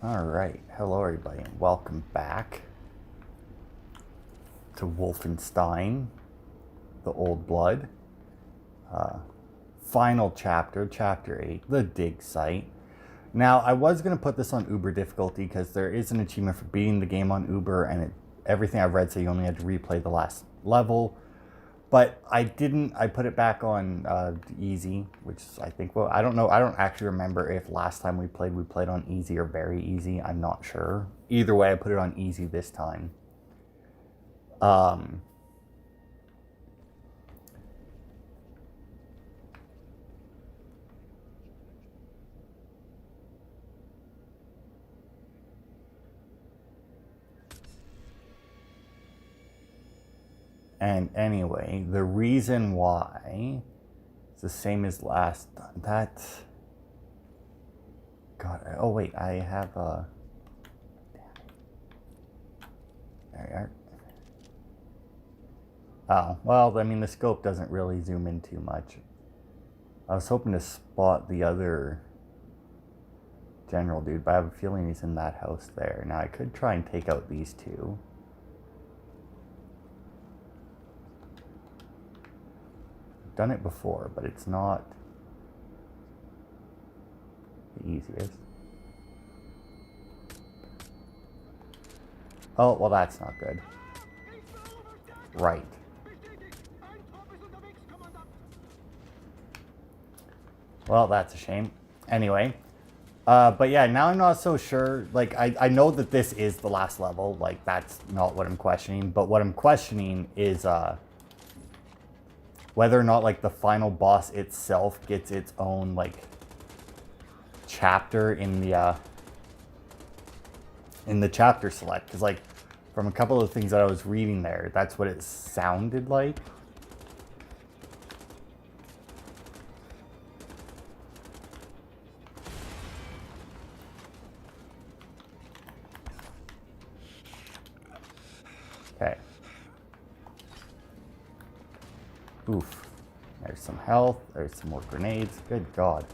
Alright, hello everybody and welcome back to Wolfenstein, the Old Blood. Final chapter, chapter 8, the dig site. Now, I was going to put this on Uber difficulty because there is an achievement for beating the game on Uber, and everything I've read said you only had to replay the last level. But I didn't. I put it back on easy, which I think, well, I don't know. I don't actually remember if last time we played on easy or very easy. I'm not sure. Either way, I put it on easy this time. And anyway, the reason why it's the same as last. That. God. Oh wait, I have a. There you are. Oh, well, I mean, the scope doesn't really zoom in too much. I was hoping to spot the other general dude, but I have a feeling he's in that house there. Now, I could try and take out these two. I've done it before, but it's not the easiest. Oh, well, that's not good. Right. Well, that's a shame. Anyway, but yeah, now I'm not so sure. Like, I know that this is the last level. Like, that's not what I'm questioning. But what I'm questioning is whether or not, like, the final boss itself gets its own, like, chapter in the chapter select. Because, like, from a couple of things that I was reading there, that's what it sounded like. Okay. Oof. There's some health. There's some more grenades. Good God.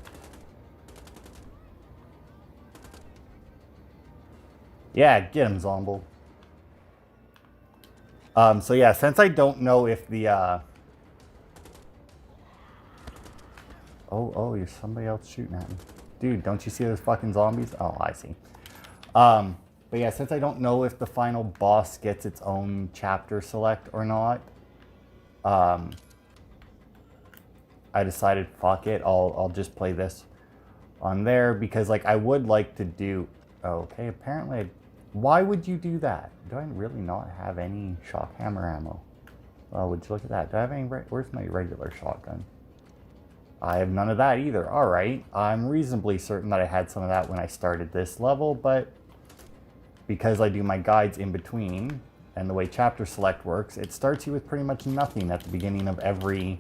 Yeah, get him, Zomble. So yeah, since I don't know if the Oh, there's somebody else shooting at me. Dude, don't you see those fucking zombies? Oh, I see. But yeah, since I don't know if the final boss gets its own chapter select or not, I decided, fuck it, I'll just play this on there because, like, I would like to do. Okay, apparently, why would you do that? Do I really not have any shock hammer ammo? Oh, would you look at that? Do I have any? Where's my regular shotgun? I have none of that either. All right, I'm reasonably certain that I had some of that when I started this level, but because I do my guides in between, and the way chapter select works, it starts you with pretty much nothing at the beginning of every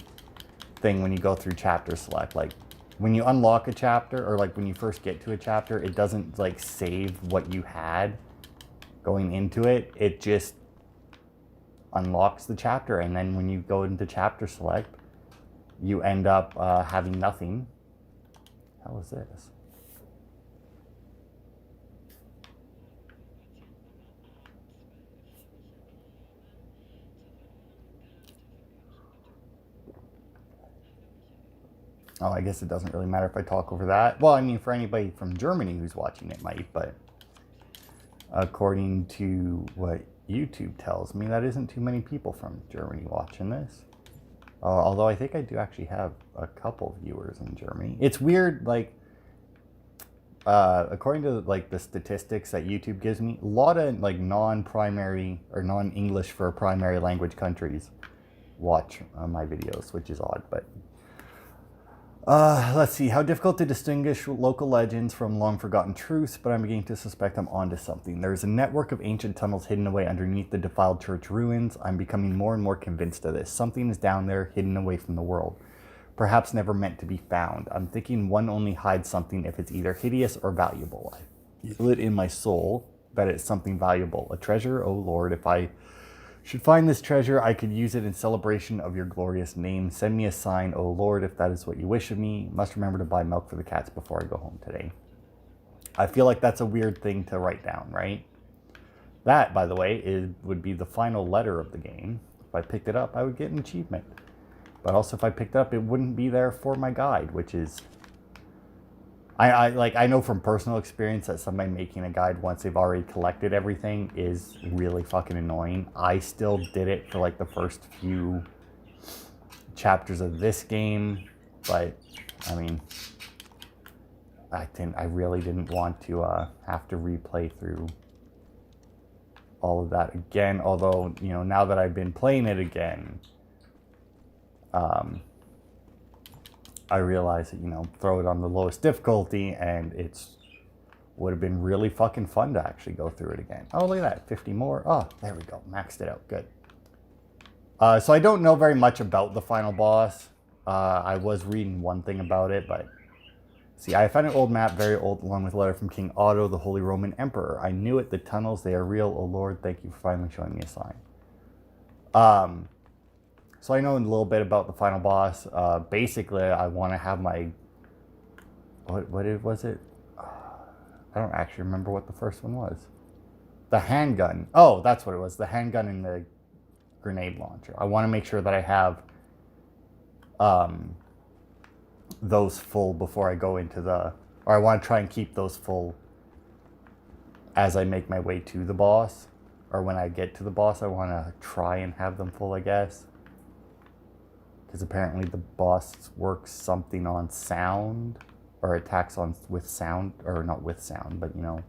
thing when you go through chapter select. Like, when you unlock a chapter, or like when you first get to a chapter, it doesn't like save what you had going into it. It just unlocks the chapter, and then when you go into chapter select, you end up having nothing. How is this? Oh, I guess it doesn't really matter if I talk over that. Well, I mean, for anybody from Germany who's watching it might, but according to what YouTube tells me, that isn't too many people from Germany watching this. Although I think I do actually have a couple viewers in Germany. It's weird, like, according to like the statistics that YouTube gives me, a lot of like non-primary or non-English for primary language countries watch my videos, which is odd, but let's see. How difficult to distinguish local legends from long-forgotten truths, but I'm beginning to suspect I'm onto something. There's a network of ancient tunnels hidden away underneath the defiled church ruins. I'm becoming more and more convinced of this. Something is down there, hidden away from the world. Perhaps never meant to be found. I'm thinking one only hides something if it's either hideous or valuable. I feel it in my soul that it's something valuable. A treasure? Oh Lord, if I should find this treasure, I could use it in celebration of your glorious name. Send me a sign, O Lord, if that is what you wish of me. Must remember to buy milk for the cats before I go home today. I feel like that's a weird thing to write down, right? That, by the way, would be the final letter of the game. If I picked it up, I would get an achievement. But also, if I picked it up, it wouldn't be there for my guide, which is... I know from personal experience that somebody making a guide once they've already collected everything is really fucking annoying. I still did it for like the first few chapters of this game, but I mean, I really didn't want to have to replay through all of that again. Although, you know, now that I've been playing it again, I realize that, you know, throw it on the lowest difficulty and would have been really fucking fun to actually go through it again. Oh, look at that, 50 more. Oh, there we go, maxed it out, good. So I don't know very much about the final boss. I was reading one thing about it, but... See, I found an old map, very old, along with a letter from King Otto, the Holy Roman Emperor. I knew it, the tunnels, they are real. Oh Lord, thank you for finally showing me a sign. So I know a little bit about the final boss. Basically, I want to have my... What was it? I don't actually remember what the first one was. The handgun. Oh, that's what it was. The handgun and the grenade launcher. I want to make sure that I have those full before I go into the... Or I want to try and keep those full as I make my way to the boss. Or when I get to the boss, I want to try and have them full, I guess. Because apparently the boss works something on sound. Or attacks on with sound. Or not with sound, but, you know,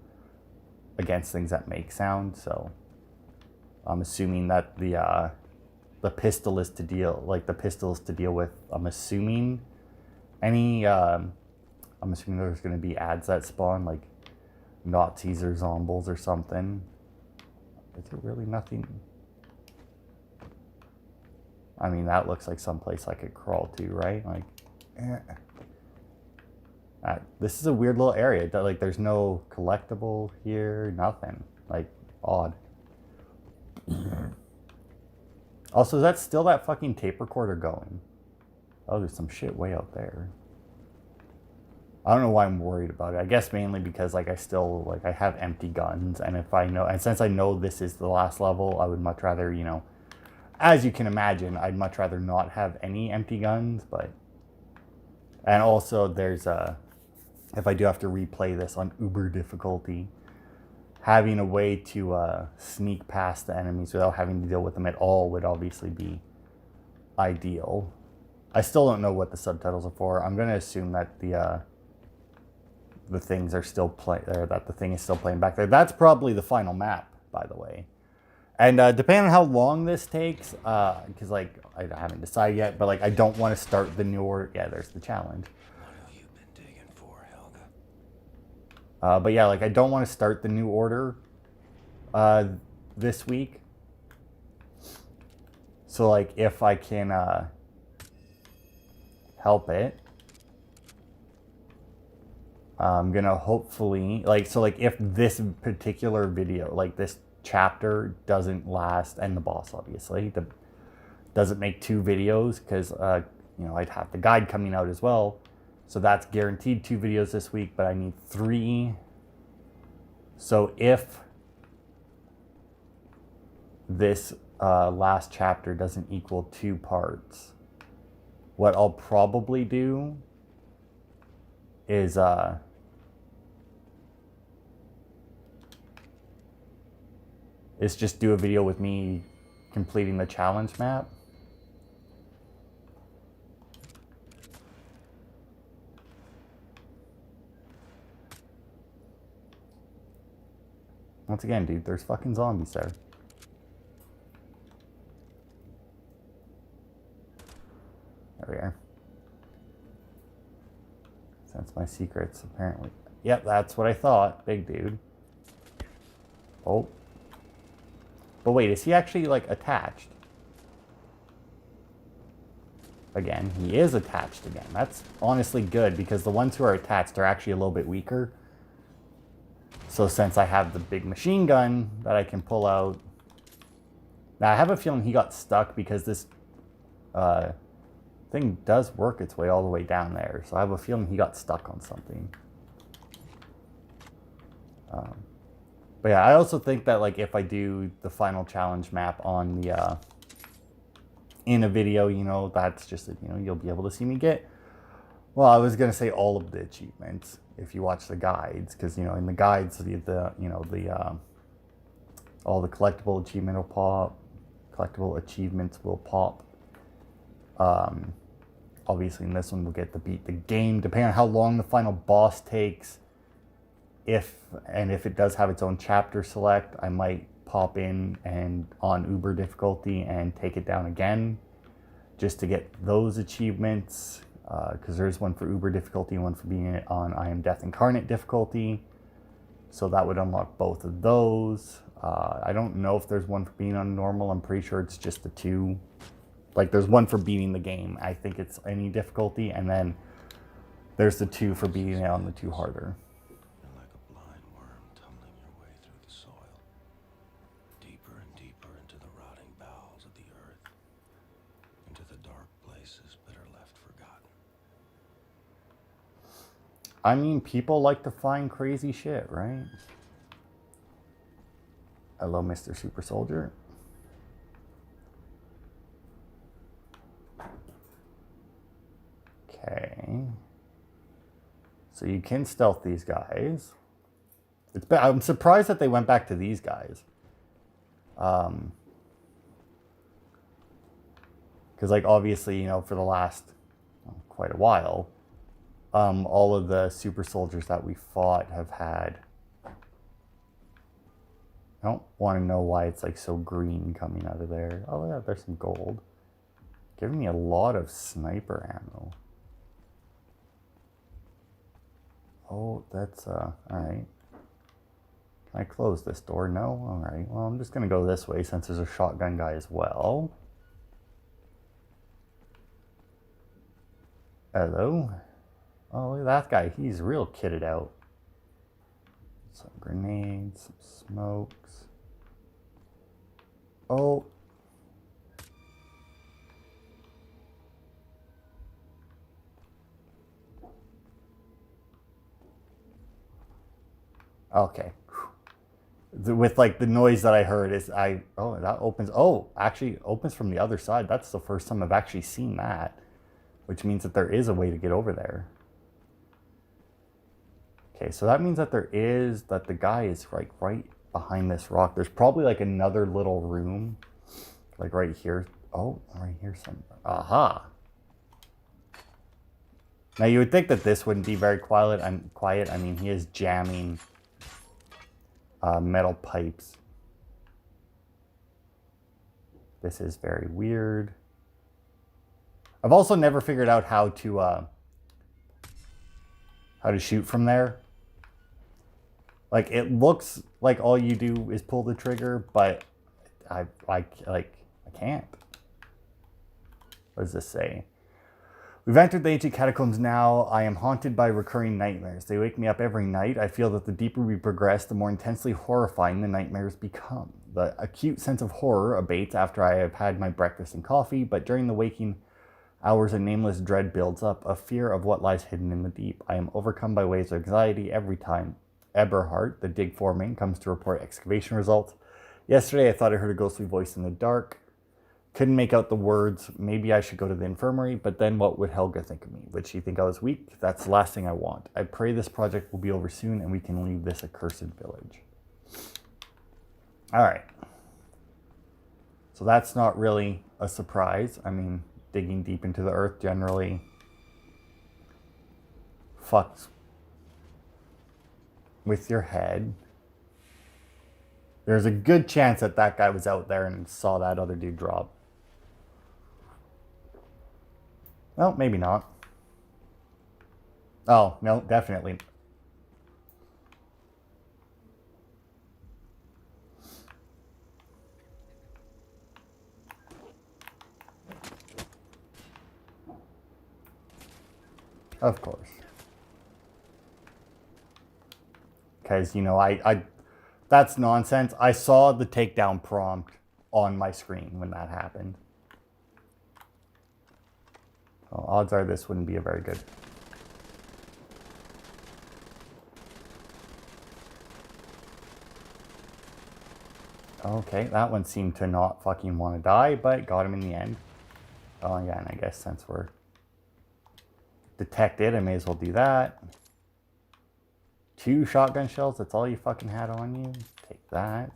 against things that make sound. So I'm assuming that the pistol is to deal... Like, the pistol is to deal with, I'm assuming... I'm assuming there's going to be ads that spawn, like Nazis or zombies or something. Is there really nothing? I mean, that looks like someplace I could crawl to, right? Like, this is a weird little area. Like, there's no collectible here, nothing. Like, odd. Also, is that still that fucking tape recorder going? Oh, there's some shit way out there. I don't know why I'm worried about it. I guess mainly because, like, I have empty guns, and since I know this is the last level, I would much rather, you know, as you can imagine, I'd much rather not have any empty guns, and also there's if I do have to replay this on uber difficulty, having a way to sneak past the enemies without having to deal with them at all would obviously be ideal. I still don't know what the subtitles are for. I'm going to assume that the things are still playing, or that the thing is still playing back there. That's probably the final map, by the way. And depending on how long this takes, because, like, I haven't decided yet, but, like, I don't want to start the new order. Yeah, there's the challenge. What have you been digging for, Helga? But yeah, like, I don't want to start the new order this week. So, like, if I can... help it, I'm gonna hopefully, like, so, like, if this particular video, like, this chapter doesn't last, and the boss obviously doesn't make 2 videos, because you know, I'd have the guide coming out as well, so that's guaranteed 2 videos this week, but I need 3. So if this last chapter doesn't equal 2 parts, what I'll probably do is just do a video with me completing the challenge map. Once again, dude, there's fucking zombies there. There we are. Sense my secrets, apparently. Yep, that's what I thought. Big dude. Oh. But wait, is he actually, like, attached? Again, he is attached again. That's honestly good, because the ones who are attached are actually a little bit weaker. So since I have the big machine gun that I can pull out... Now, I have a feeling he got stuck because this... thing does work its way all the way down there, so I have a feeling he got stuck on something. But yeah, I also think that like if I do the final challenge map on the in a video, you know, that's just, you know, you'll be able to see me get, well, I was gonna say all of the achievements if you watch the guides, because you know in the guides the you know the all the collectible achievement will pop, collectible achievements will pop. Obviously in this one we'll get to beat the game, depending on how long the final boss takes. If it does have its own chapter select, I might pop in and on Uber difficulty and take it down again just to get those achievements, because there's one for Uber difficulty and one for being it on I Am Death Incarnate difficulty, so that would unlock both of those. I don't know if there's one for being on normal. I'm pretty sure it's just the two. Like there's one for beating the game, I think it's any difficulty, and then there's the two for beating it on the two harder. I mean, people like to find crazy shit, right? Hello, Mr. Super Soldier. Okay. So you can stealth these guys. I'm surprised that they went back to these guys. Because, like, obviously, you know, for the last quite a while, all of the super soldiers that we fought have had. I don't want to know why it's like so green coming out of there. Oh yeah, there's some gold. Giving me a lot of sniper ammo. Oh, that's all right. Can I close this door? No? All right. Well, I'm just gonna go this way since there's a shotgun guy as well. Hello. Oh, look at that guy. He's real kitted out. Some grenades, some smokes. Oh. Okay. With like the noise that I heard is oh, that opens. Oh, actually opens from the other side. That's the first time I've actually seen that, which means that there is a way to get over there. Okay, so that means that the guy is like right behind this rock. There's probably like another little room, like right here. Oh, right here somewhere. Aha. Now you would think that this wouldn't be very quiet. I mean, he is jamming metal pipes. This is very weird. I've also never figured out how to shoot from there. Like, it looks like all you do is pull the trigger, but I can't. What does this say? We've entered the ancient catacombs now. I am haunted by recurring nightmares. They wake me up every night. I feel that the deeper we progress, the more intensely horrifying the nightmares become. The acute sense of horror abates after I have had my breakfast and coffee, but during the waking hours, a nameless dread builds up, a fear of what lies hidden in the deep. I am overcome by waves of anxiety every time Eberhard, the dig foreman, comes to report excavation results. Yesterday, I thought I heard a ghostly voice in the dark. Couldn't make out the words. Maybe I should go to the infirmary, but then what would Helga think of me? Would she think I was weak? That's the last thing I want. I pray this project will be over soon and we can leave this accursed village. All right. So that's not really a surprise. I mean, digging deep into the earth generally fucks with your head. There's a good chance that that guy was out there and saw that other dude drop. Well, maybe not. Oh, no, definitely. Of course. Because, you know, I that's nonsense. I saw the takedown prompt on my screen when that happened. Well, odds are this wouldn't be a very good. Okay, that one seemed to not fucking want to die, but got him in the end. Oh, yeah, and I guess since we're detected, I may as well do that. 2 shotgun shells, that's all you fucking had on you. Take that.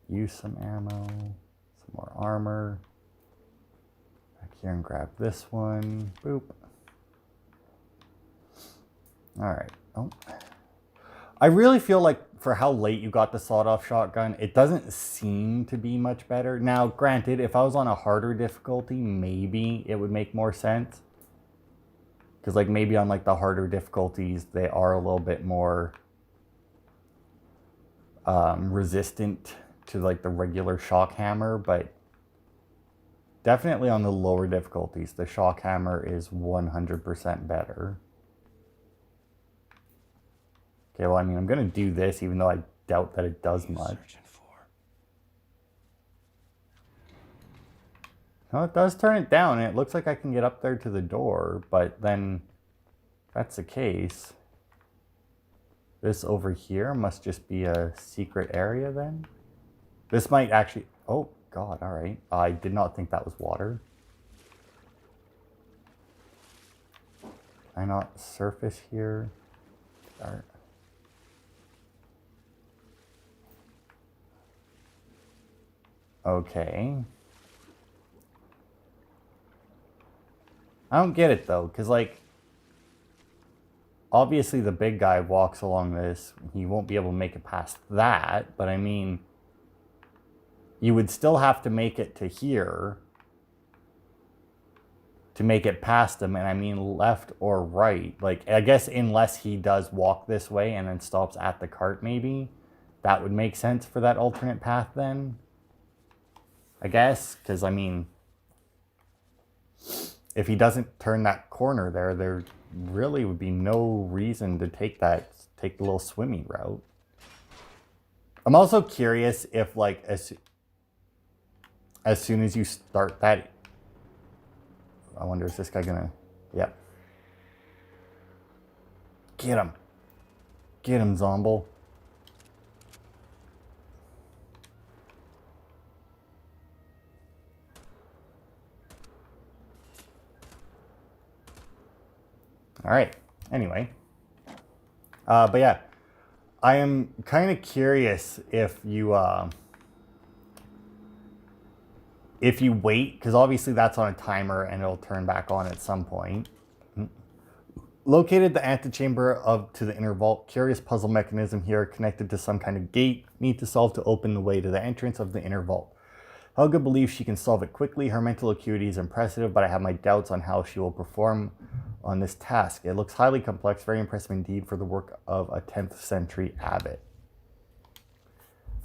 Use some ammo. Some more armor. Back here and grab this one. Boop. Alright. Oh. I really feel like for how late you got the sawed-off shotgun, it doesn't seem to be much better. Now, granted, if I was on a harder difficulty, maybe it would make more sense. Because, like, maybe on, like, the harder difficulties, they are a little bit more resistant to, like, the regular shock hammer. But definitely on the lower difficulties, the shock hammer is 100% better. Okay, well, I mean, I'm going to do this, even though I doubt that it does much. No, it does turn it down, and it looks like I can get up there to the door, but then, if that's the case, this over here must just be a secret area then? This might actually... Oh, God, alright. I did not think that was water. Can I not surface here? Start. Okay. I don't get it though, because like, obviously the big guy walks along this, he won't be able to make it past that, but I mean, you would still have to make it to here to make it past him, and I mean left or right. Like, I guess unless he does walk this way and then stops at the cart maybe, that would make sense for that alternate path then. I guess, because I mean, if he doesn't turn that corner there really would be no reason to take the little swimming route. I'm also curious if, like, as soon as you start that, I wonder, is this guy gonna, yep. Get him. Get him, Zomble. All right. Anyway. But yeah, I am kind of curious if you wait, because obviously that's on a timer and it'll turn back on at some point. Located the antechamber to the inner vault. Curious puzzle mechanism here connected to some kind of gate. Need to solve to open the way to the entrance of the inner vault. Helga believes she can solve it quickly. Her mental acuity is impressive, but I have my doubts on how she will perform on this task. It looks highly complex, very impressive indeed for the work of a 10th century abbot.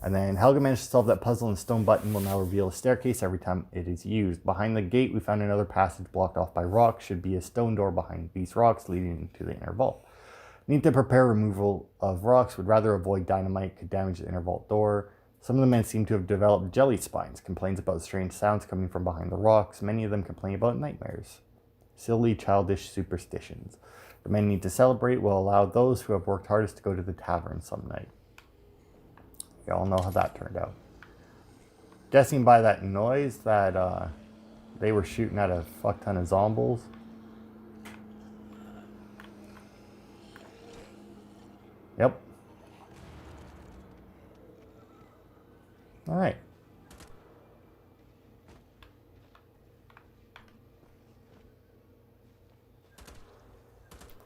And then Helga managed to solve that puzzle, and stone button will now reveal a staircase every time it is used. Behind the gate, we found another passage blocked off by rocks. Should be a stone door behind these rocks leading to the inner vault. Need to prepare removal of rocks. Would rather avoid dynamite, could damage the inner vault door. Some of the men seem to have developed jelly spines. Complains about strange sounds coming from behind the rocks. Many of them complain about nightmares. Silly, childish superstitions. The men need to celebrate. Will allow those who have worked hardest to go to the tavern some night. You all know how that turned out. Guessing by that noise that they were shooting at a fuck ton of zombies. Yep. All right.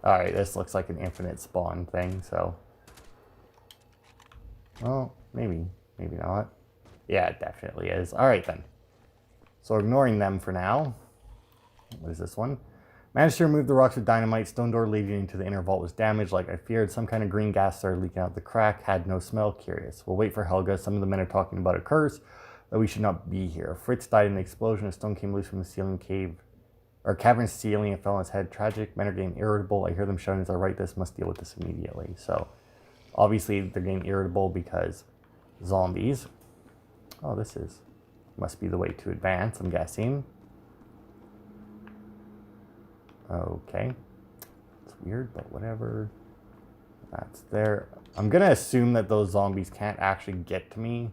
All right, this looks like an infinite spawn thing, so. Well, maybe not. Yeah, it definitely is. All right, then. So ignoring them for now. What is this one? Managed to remove the rocks with dynamite. Stone door leading into the inner vault was damaged like I feared. Some kind of green gas started leaking out the crack. Had no smell. Curious. We'll wait for Helga. Some of the men are talking about a curse, that we should not be here. Fritz died in an explosion. A stone came loose from the ceiling cavern ceiling and fell on his head. Tragic. Men are getting irritable. I hear them shouting as I write this. Must deal with this immediately. So, obviously, they're getting irritable because zombies. Oh, must be the way to advance, I'm guessing. Okay. It's weird, but whatever. That's there. I'm going to assume that those zombies can't actually get to me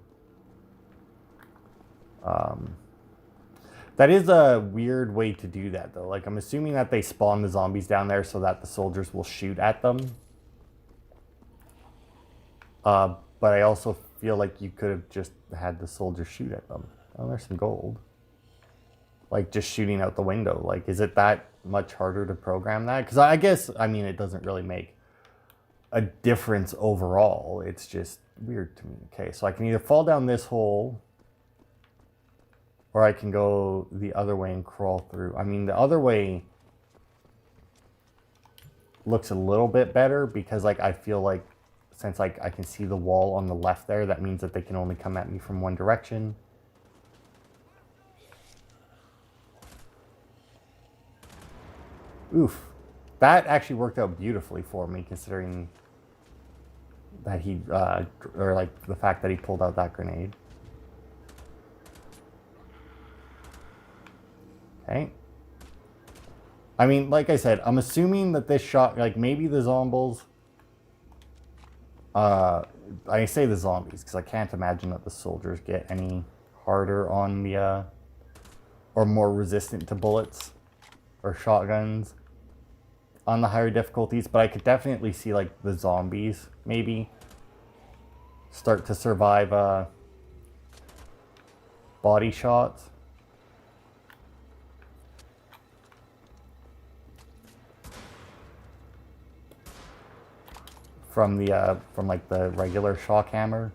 That is a weird way to do that, though. Like, I'm assuming that they spawn the zombies down there so that the soldiers will shoot at them. But I also feel like you could have just had the soldiers shoot at them. Oh, there's some gold. Like, just shooting out the window. Like, is it that much harder to program that? Because I guess, I mean, it doesn't really make a difference overall. It's just weird to me. Okay, so I can either fall down this hole, or I can go the other way and crawl through. I mean, the other way looks a little bit better because, like, I feel like since, like, I can see the wall on the left there, that means that they can only come at me from one direction. Oof. That actually worked out beautifully for me, considering that he, or, like, the fact that he pulled out that grenade. Okay. I mean, like I said, I'm assuming that this shot, like, maybe the zombies, I say the zombies because I can't imagine that the soldiers get any harder on the, or more resistant to bullets or shotguns on the higher difficulties, but I could definitely see, like, the zombies maybe start to survive body shots. From the from, like, the regular shock hammer.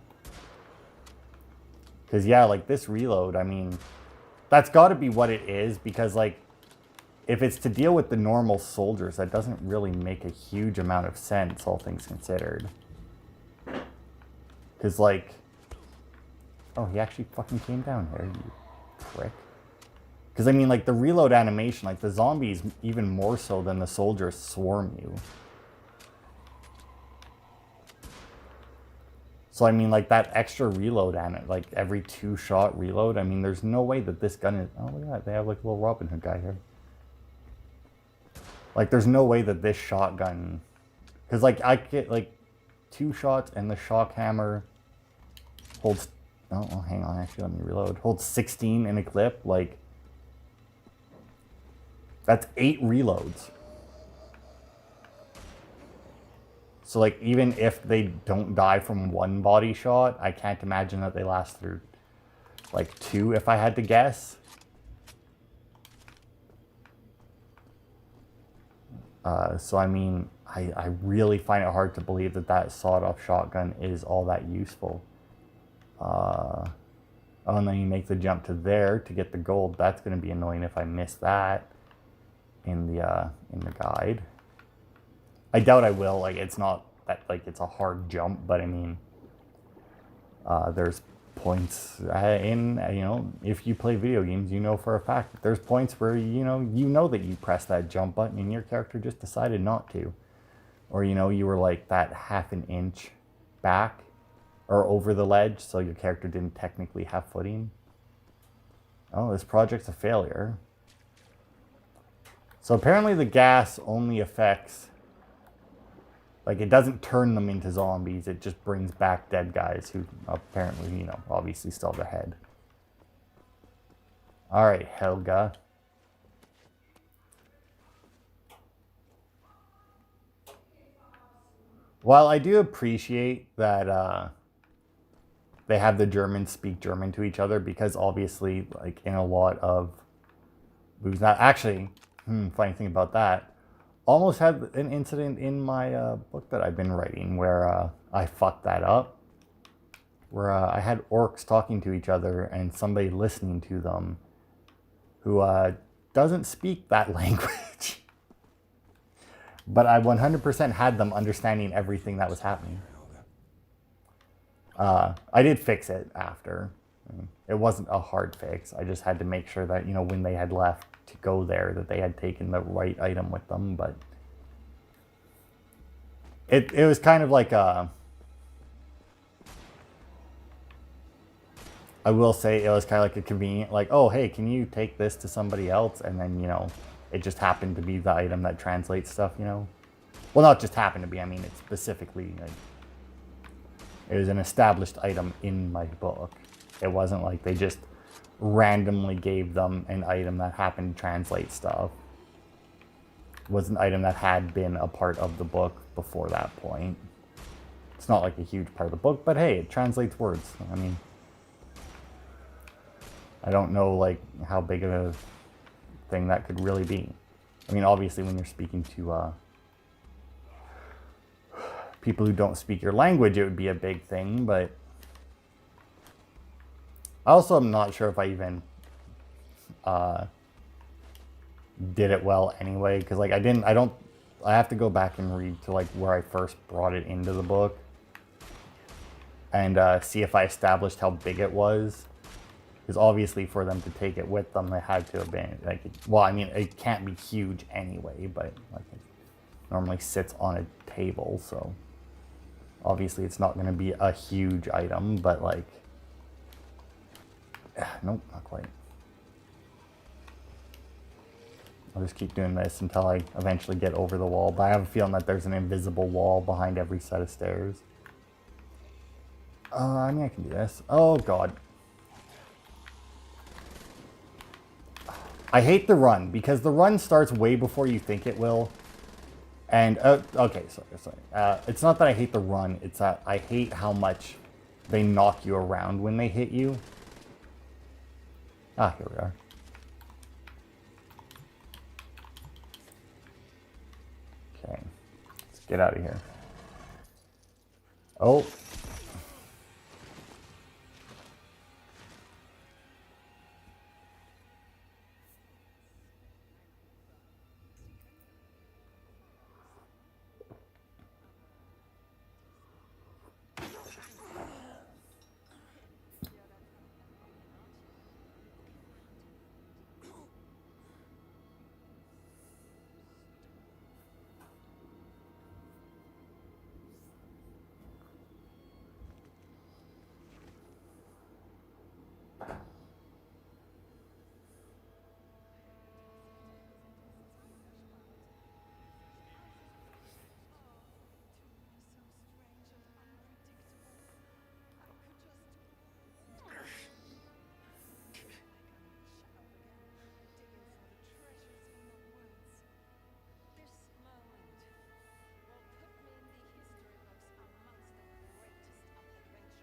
Because, yeah, like, this reload, I mean, that's got to be what it is, because, like, if it's to deal with the normal soldiers, that doesn't really make a huge amount of sense, all things considered. Because, like, oh, he actually fucking came down here, you prick. Because, I mean, like, the reload animation, like, the zombies, even more so than the soldiers, swarm you. So, I mean, like, that extra reload on it, like, every 2-shot reload, I mean, there's no way that this gun is... Oh, look at that. They have, like, a little Robin Hood guy here. Like, there's no way that this shotgun... Because, like, I get, like, 2 shots, and the shock hammer holds... Oh, hang on. Actually, let me reload. Holds 16 in a clip. Like, that's 8 reloads. So, like, even if they don't die from 1 body shot, I can't imagine that they last through, like, 2, if I had to guess. So, I mean, I really find it hard to believe that that sawed-off shotgun is all that useful. Oh, and then you make the jump to there to get the gold. That's going to be annoying if I miss that in the guide. I doubt I will. Like, it's not that, like, it's a hard jump, but I mean, there's points in, you know, if you play video games, you know for a fact that there's points where, you know that you press that jump button and your character just decided not to. Or, you know, you were like that half an inch back or over the ledge, so your character didn't technically have footing. Oh, this project's a failure. So apparently the gas only affects... Like, it doesn't turn them into zombies. It just brings back dead guys who apparently, you know, obviously still have a head. All right, Helga. While I do appreciate that they have the Germans speak German to each other, because obviously, like, in a lot of movies... Now, actually, funny thing about that, almost had an incident in my book that I've been writing where I fucked that up. Where I had orcs talking to each other and somebody listening to them who doesn't speak that language. But I 100% had them understanding everything that was happening. I did fix it after. It wasn't a hard fix. I just had to make sure that, you know, when they had left to go there, that they had taken the right item with them. But it was kind of like a... I will say it was kind of like a convenient, like, oh, hey, can you take this to somebody else? And then, you know, it just happened to be the item that translates stuff, you know? Well, not just happened to be, I mean, it specifically, like, it was an established item in my book. It wasn't like they just randomly gave them an item that happened to translate stuff. Was an item that had been a part of the book before that point. It's not like a huge part of the book, but hey, it translates words. I mean, I don't know like how big of a thing that could really be. I mean, obviously when you're speaking to people who don't speak your language, it would be a big thing, but I also am not sure if I even did it well anyway, because like I have to go back and read to like where I first brought it into the book and see if I established how big it was. Because obviously for them to take it with them, they had to have been like, well, I mean, it can't be huge anyway, but like it normally sits on a table, so obviously it's not going to be a huge item, but like, nope, not quite. I'll just keep doing this until I eventually get over the wall, but I have a feeling that there's an invisible wall behind every set of stairs. I mean, I can do this. Oh, God. I hate the run, because the run starts way before you think it will. And, okay, sorry. It's not that I hate the run, it's that I hate how much they knock you around when they hit you. Ah, here we are. Okay, let's get out of here. Oh.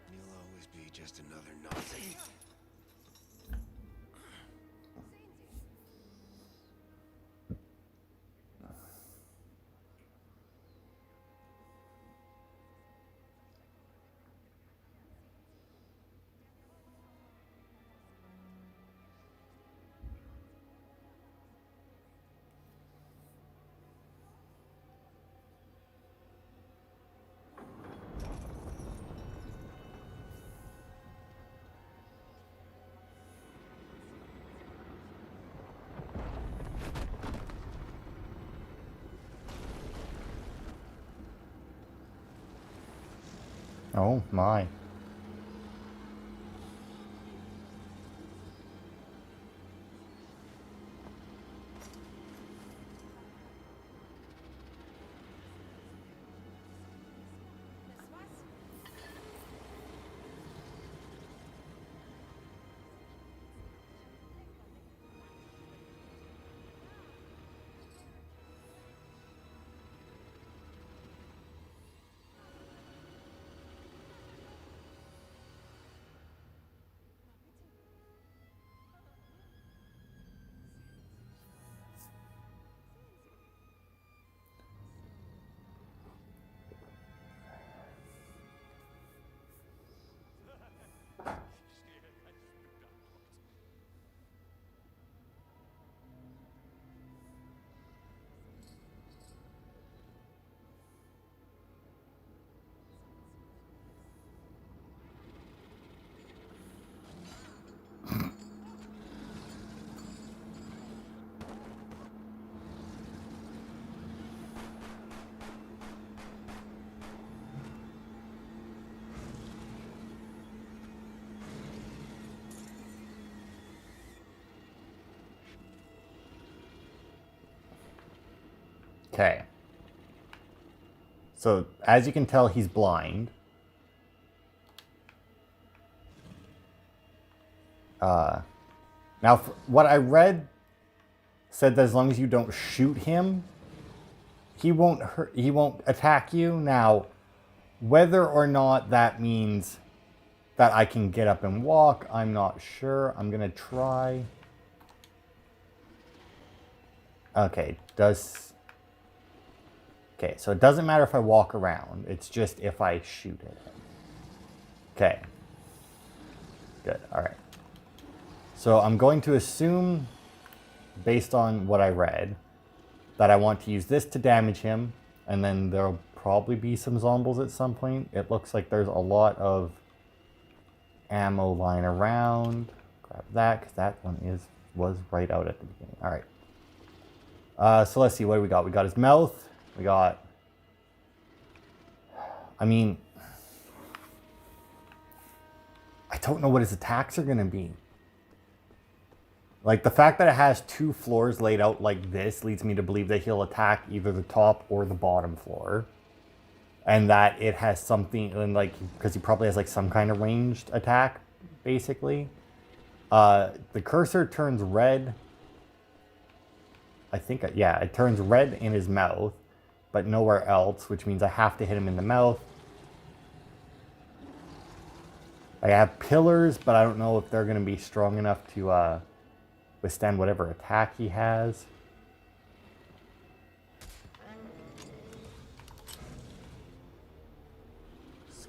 You'll always be just another Nazi. Oh, my. Okay. So, as you can tell, he's blind. Now, what I read said that as long as you don't shoot him, he won't hurt, he won't attack you. Now, whether or not that means that I can get up and walk, I'm not sure. I'm gonna try. Okay, okay, so it doesn't matter if I walk around. It's just if I shoot at him. Okay. Good, all right. So I'm going to assume, based on what I read, that I want to use this to damage him, and then there'll probably be some zombies at some point. It looks like there's a lot of ammo lying around. Grab that, because that one was right out at the beginning. All right. So let's see, what do we got? We got his mouth. We got... I mean... I don't know what his attacks are going to be. Like, the fact that it has 2 floors laid out like this leads me to believe that he'll attack either the top or the bottom floor. And that it has something, and like, because he probably has like some kind of ranged attack, basically. The cursor turns red. I think, yeah, it turns red in his mouth, but nowhere else, which means I have to hit him in the mouth. I have pillars, but I don't know if they're going to be strong enough to withstand whatever attack he has.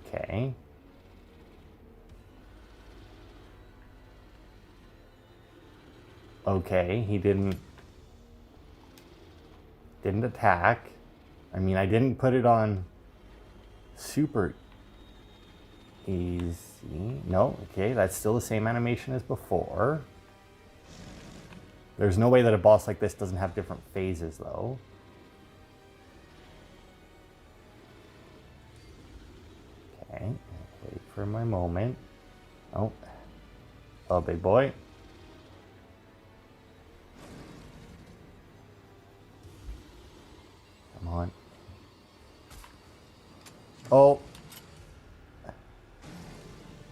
Okay. Okay, he didn't attack. I mean, I didn't put it on super easy. No, okay, that's still the same animation as before. There's no way that a boss like this doesn't have different phases, though. Okay, wait for my moment. Oh, oh, big boy. Come on. Oh.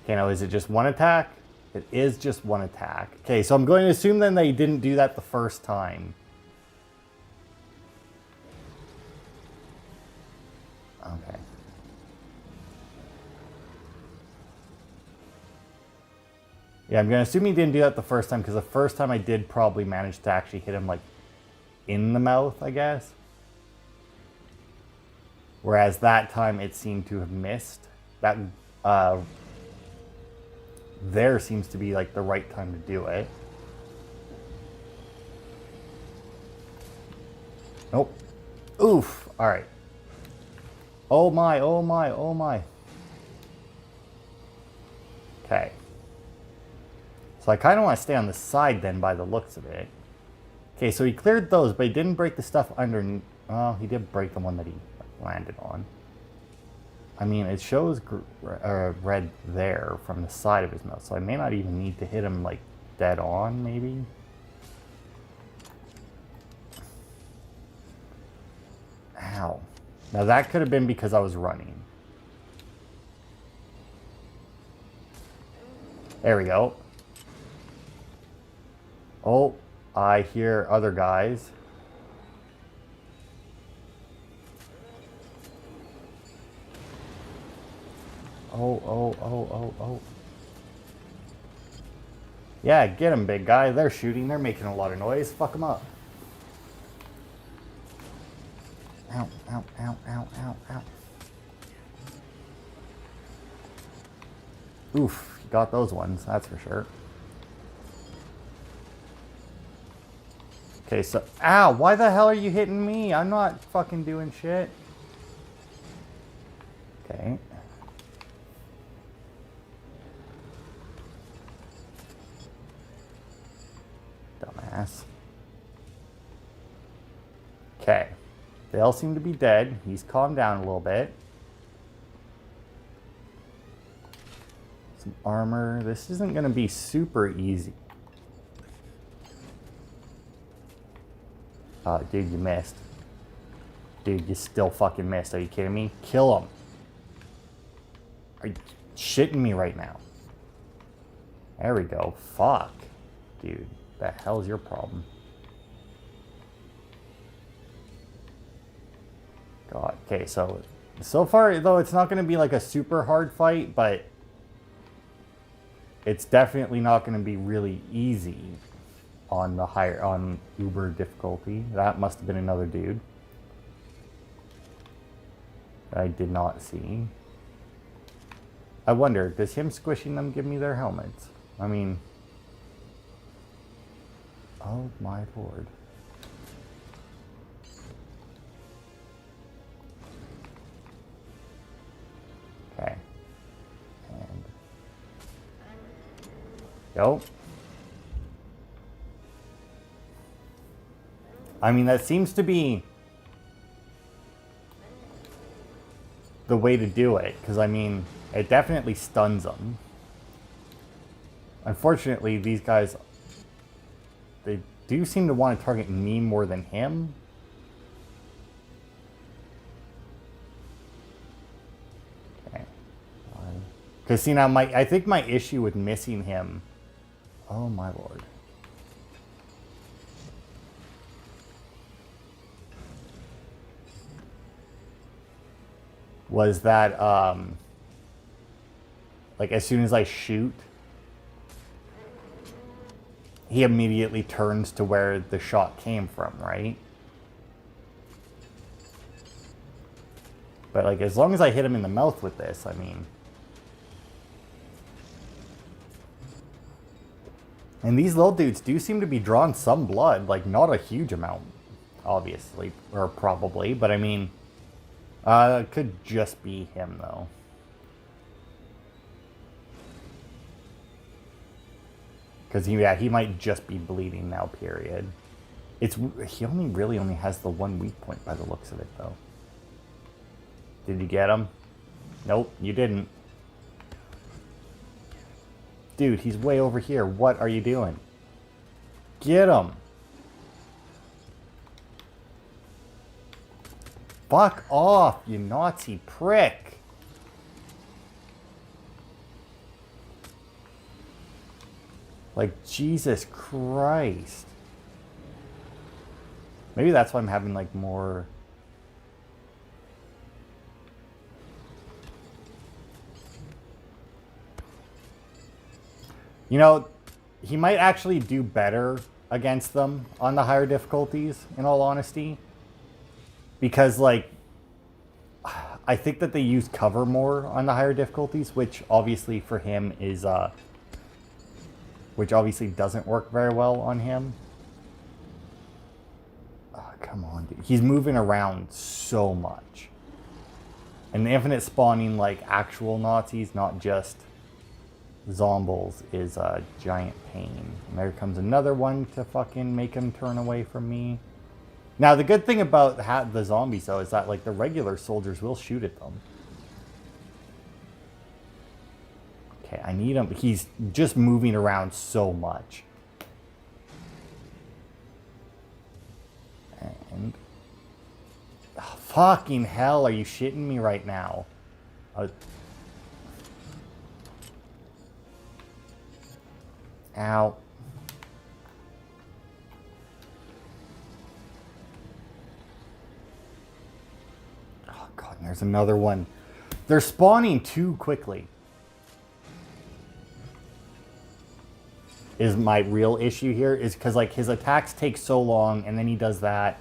Okay, now is it just one attack? It is just one attack. Okay, so I'm going to assume then they didn't do that the first time. Okay. Yeah, I'm going to assume he didn't do that the first time, because the first time I did probably manage to actually hit him, like, in the mouth, I guess. Whereas that time it seemed to have missed. That, there seems to be, like, the right time to do it. Nope. Oof. All right. Oh my, oh my, oh my. Okay. So I kind of want to stay on the side then by the looks of it. Okay, so he cleared those, but he didn't break the stuff underneath. Oh, he did break the one that he landed on. I mean, it shows red there from the side of his mouth, so I may not even need to hit him, like, dead on, maybe. Ow. Now that could have been because I was running. There we go. Oh, I hear other guys. Oh, oh, oh, oh, oh. Yeah, get him, big guy. They're shooting. They're making a lot of noise. Fuck them up. Ow, ow, ow, ow, ow, ow. Oof, you got those ones, that's for sure. Okay, so, ow, why the hell are you hitting me? I'm not fucking doing shit. Okay. Dumbass. Okay. They all seem to be dead. He's calmed down a little bit. Some armor. This isn't going to be super easy. Oh, dude, you missed. Dude, you still fucking missed. Are you kidding me? Kill him. Are you shitting me right now? There we go. Fuck. dude. The hell's your problem? God. Okay, so far, though, it's not going to be like a super hard fight, but it's definitely not going to be really easy on the on Uber difficulty. That must have been another dude that I did not see. I wonder, does him squishing them give me their helmets? I mean, oh my lord. Okay. And go. I mean, that seems to be the way to do it, because I mean, it definitely stuns them. Unfortunately, these guys, they do seem to want to target me more than him. Okay. Because see now, I think my issue with missing him, oh my lord. Was that, like, as soon as I shoot, he immediately turns to where the shot came from, right? But, like, as long as I hit him in the mouth with this, I mean... And these little dudes do seem to be drawing some blood, like, not a huge amount, obviously, or probably, but I mean... it could just be him, though. Because he might just be bleeding now, period. He really only has the one weak point by the looks of it, though. Did you get him? Nope, you didn't. Dude, he's way over here. What are you doing? Get him! Fuck off, you Nazi prick! Like, Jesus Christ. Maybe that's why I'm having, like, more... You know, he might actually do better against them on the higher difficulties, in all honesty. Because, like, I think that they use cover more on the higher difficulties, which obviously for him is, which obviously doesn't work very well on him. Oh, come on, dude. He's moving around so much. And the infinite spawning, like, actual Nazis, not just zombies, is a giant pain. And there comes another one to fucking make him turn away from me. Now, the good thing about the zombies, though, is that, like, the regular soldiers will shoot at them. Okay, I need him. He's just moving around so much. And... oh, fucking hell, are you shitting me right now? Ow. Oh, God, there's another one. They're spawning too quickly. Is my real issue here, is because, like, his attacks take so long, and then he does that.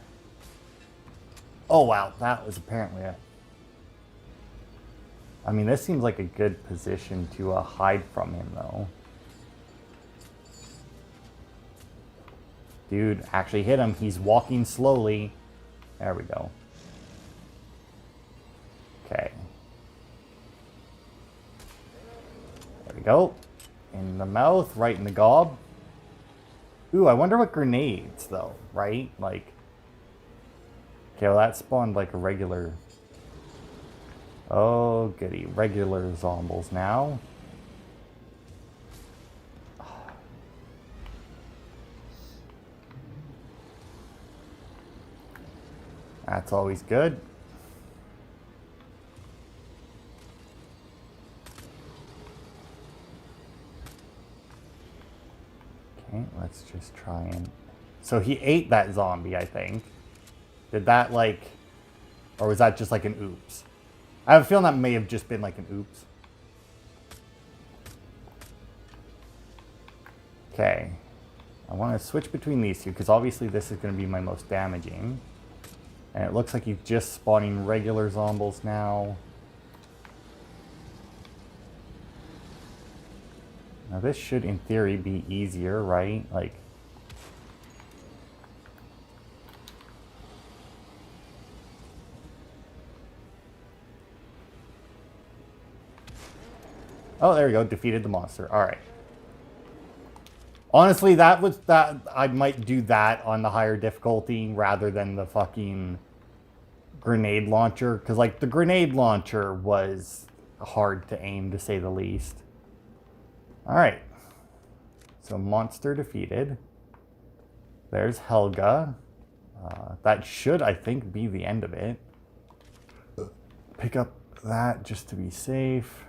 Oh, wow, that was apparently it. I mean, this seems like a good position to hide from him, though. Dude, actually hit him. He's walking slowly. There we go. Okay. There we go. In the mouth, right in the gob. Ooh, I wonder what grenades, though, right? Like, okay, well, that spawned like a regular... oh, goody. Regular zombies now. That's always good. Okay, let's just try and... So he ate that zombie, I think. Did that, like... Or was that just like an oops? I have a feeling that may have just been like an oops. Okay. I want to switch between these two, because obviously this is going to be my most damaging. And it looks like he's just spawning regular zombies now. Now this should, in theory, be easier, right? Like... Oh, there we go. Defeated the monster. Alright. Honestly, I might do that on the higher difficulty rather than the fucking grenade launcher. Because, like, the grenade launcher was hard to aim, to say the least. Alright. So, monster defeated. There's Helga. That should, I think, be the end of it. Pick up that just to be safe.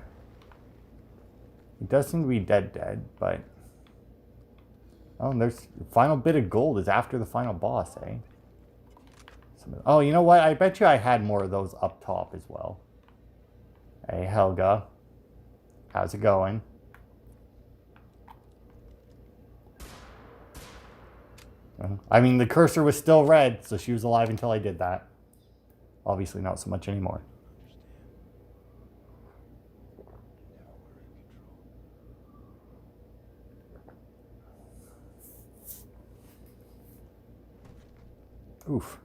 He does seem to be dead, but... Oh, and there's... The final bit of gold is after the final boss, eh? Oh, you know what? I bet you I had more of those up top as well. Hey, Helga. How's it going? I mean, the cursor was still red, so she was alive until I did that. Obviously not so much anymore. Oof.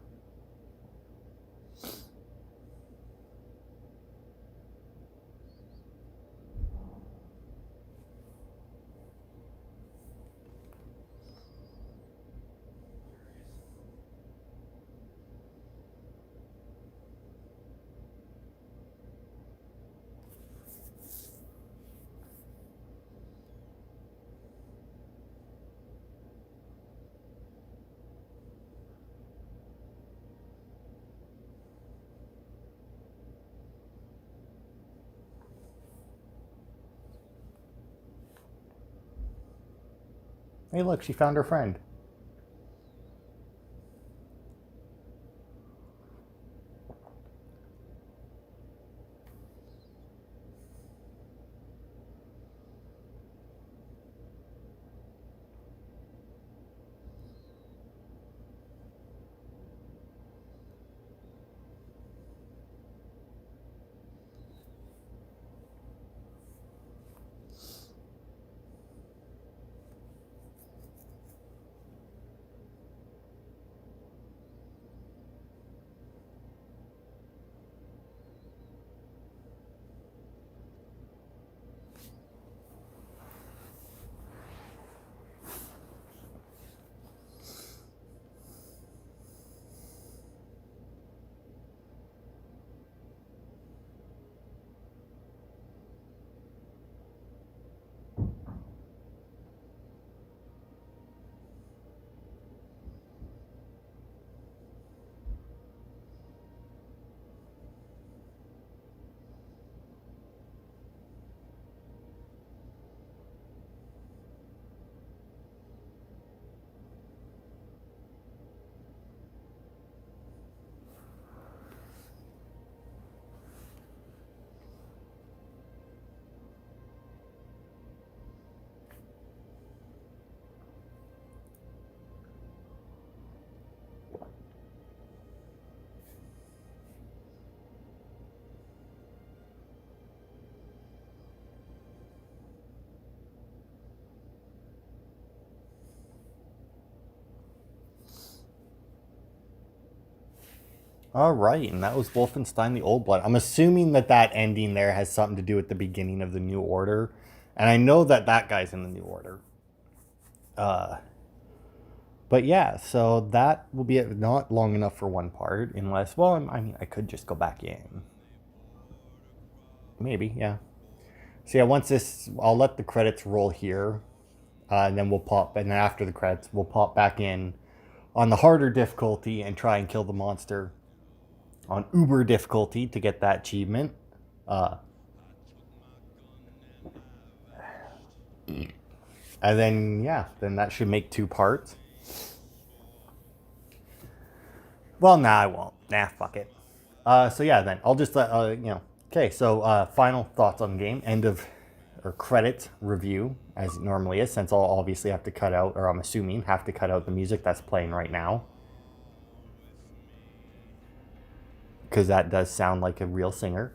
Hey, look, she found her friend. All right, and that was Wolfenstein: The Old Blood. I'm assuming that that ending there has something to do with the beginning of the New Order. And I know that that guy's in the New Order. But yeah, so that will be not long enough for one part, unless, well, I mean, I could just go back in. Maybe, yeah. So yeah, once this, I'll let the credits roll here, and then we'll pop, and then after the credits, we'll pop back in on the harder difficulty and try and kill the monster on uber difficulty to get that achievement. And then, yeah, then that should make 2 parts. Well, nah, I won't. Nah, fuck it. So yeah, then I'll just let, okay, so final thoughts on the game. End of, or credits review, as it normally is, since I'll obviously have to cut out, or I'm assuming have to cut out the music that's playing right now. Because that does sound like a real singer.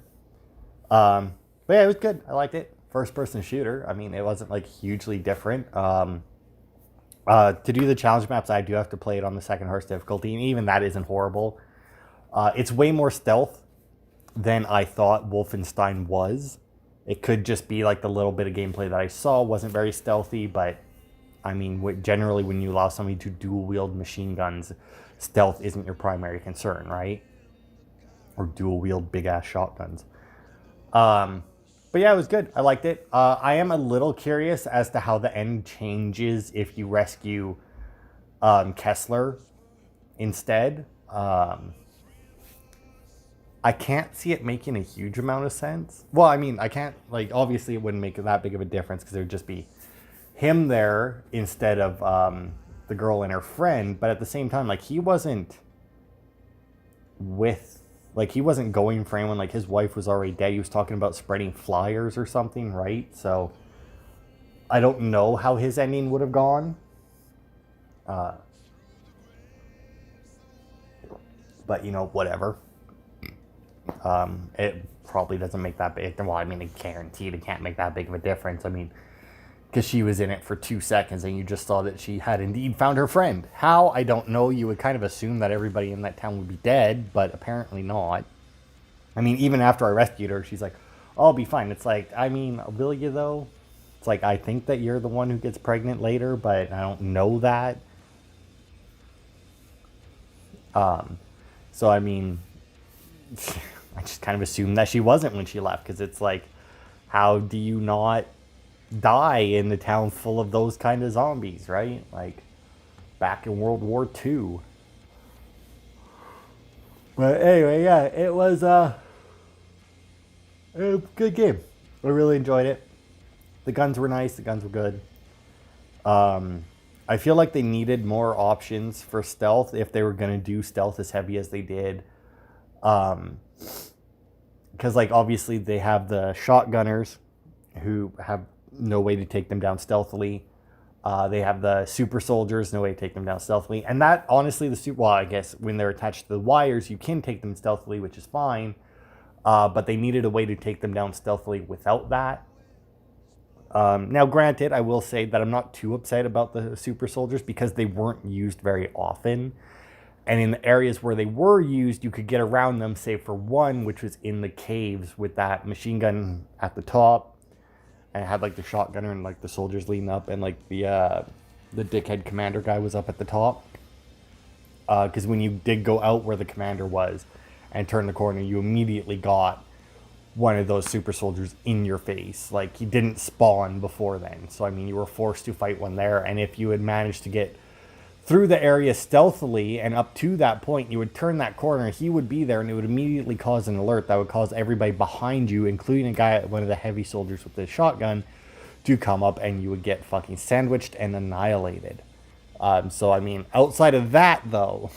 But yeah, it was good. I liked it. First person shooter. I mean, it wasn't like hugely different. To do the challenge maps, I do have to play it on the second hardest difficulty, and even that isn't horrible. It's way more stealth than I thought Wolfenstein was. It could just be like the little bit of gameplay that I saw wasn't very stealthy, but I mean, generally when you allow somebody to dual wield machine guns, stealth isn't your primary concern, right? Or dual wield big ass shotguns. But yeah, it was good. I liked it. I am a little curious as to how the end changes if you rescue Kessler instead. I can't see it making a huge amount of sense. Well, I mean, I can't, like, obviously it wouldn't make that big of a difference because it would just be him there instead of the girl and her friend. But at the same time, like, he wasn't he wasn't going for anyone. Like, his wife was already dead. He was talking about spreading flyers or something, right? So I don't know how his ending would have gone. But, you know, whatever. It probably doesn't make that big. Well, I mean, it guaranteed it can't make that big of a difference. I mean, because she was in it for 2 seconds and you just saw that she had indeed found her friend. How? I don't know. You would kind of assume that everybody in that town would be dead, but apparently not. I mean, even after I rescued her, she's like, oh, I'll be fine. It's like, I mean, will you though? It's like, I think that you're the one who gets pregnant later, but I don't know that. So, I mean, I just kind of assumed that she wasn't when she left, because it's like, how do you not die in the town full of those kind of zombies, right? Like, back in World War II. But anyway, yeah, it was a good game. I really enjoyed it. The guns were nice. The guns were good. I feel like they needed more options for stealth if they were going to do stealth as heavy as they did. Because, like, obviously they have the shotgunners who have no way to take them down stealthily. They have the super soldiers, no way to take them down stealthily. And that, honestly, well, I guess when they're attached to the wires, you can take them stealthily, which is fine. But they needed a way to take them down stealthily without that. Now, granted, I will say that I'm not too upset about the super soldiers because they weren't used very often. And in the areas where they were used, you could get around them, save for one, which was in the caves with that machine gun at the top. And it had, like, the shotgunner and, like, the soldiers leading up. And, like, the dickhead commander guy was up at the top. Because when you did go out where the commander was and turn the corner, you immediately got one of those super soldiers in your face. Like, he didn't spawn before then. So, I mean, you were forced to fight one there. And if you had managed to get through the area stealthily and up to that point, you would turn that corner, he would be there, and it would immediately cause an alert that would cause everybody behind you, including a guy, one of the heavy soldiers with the shotgun, to come up, and you would get fucking sandwiched and annihilated. So, I mean, outside of that, though,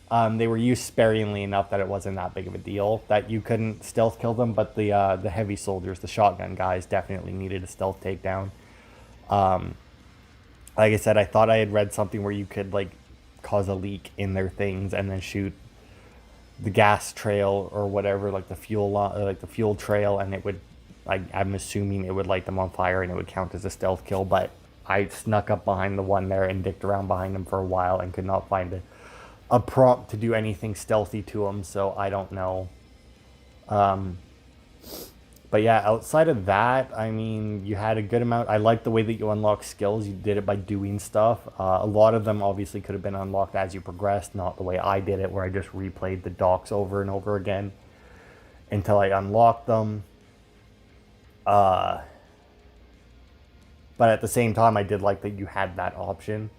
they were used sparingly enough that it wasn't that big of a deal that you couldn't stealth kill them, but the heavy soldiers, the shotgun guys, definitely needed a stealth takedown. Like I said, I thought I had read something where you could, like, cause a leak in their things and then shoot the gas trail or whatever, like the fuel trail, and it would, I'm assuming it would light them on fire and it would count as a stealth kill. But I snuck up behind the one there and dicked around behind them for a while and could not find a prompt to do anything stealthy to them, so I don't know. But yeah, outside of that, I mean, you had a good amount. I like the way that you unlock skills. You did it by doing stuff. A lot of them obviously could have been unlocked as you progressed, not the way I did it, where I just replayed the docks over and over again until I unlocked them. But at the same time, I did like that you had that option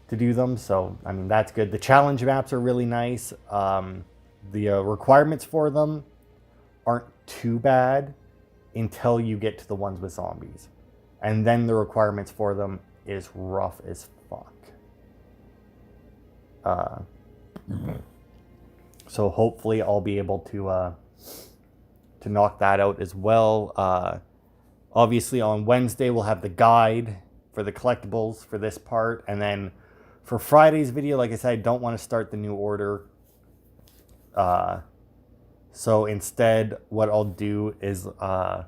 to do them. So, I mean, that's good. The challenge maps are really nice. The requirements for them aren't too bad until you get to the ones with zombies. And then the requirements for them is rough as fuck. So hopefully I'll be able to knock that out as well. Obviously on Wednesday we'll have the guide for the collectibles for this part, and then for Friday's video, like I said, I don't want to start the new order. So instead what I'll do is I'll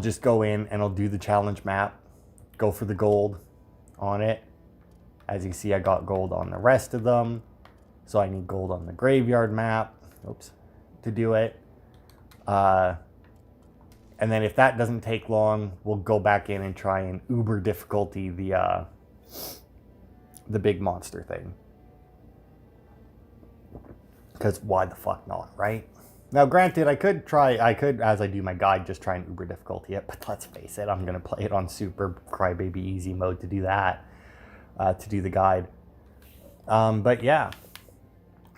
just go in and I'll do the challenge map, go for the gold on it. As you see, I got gold on the rest of them, so I need gold on the graveyard map, to do it. And then if that doesn't take long, we'll go back in and try and uber difficulty the big monster thing. Because why the fuck not, right? Now, granted, I could, as I do my guide, just try and uber difficulty it. But let's face it, I'm going to play it on super crybaby easy mode to do that. To do the guide. But yeah.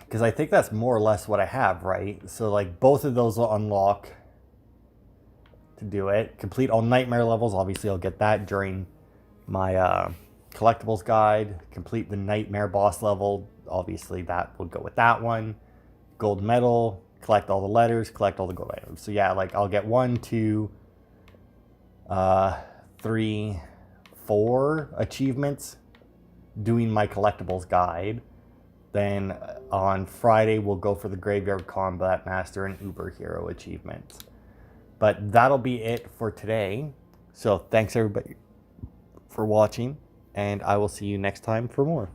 Because I think that's more or less what I have, right? So, like, both of those will unlock to do it. Complete all nightmare levels. Obviously, I'll get that during my collectibles guide. Complete the nightmare boss level. Obviously, that would go with that one. Gold medal. Collect all the letters. Collect all the gold items. So, yeah, like, I'll get 1, 2, 3, 4 achievements doing my collectibles guide. Then on Friday, we'll go for the Graveyard Combat Master and Uber Hero achievements. But that'll be it for today. So thanks everybody for watching, and I will see you next time for more.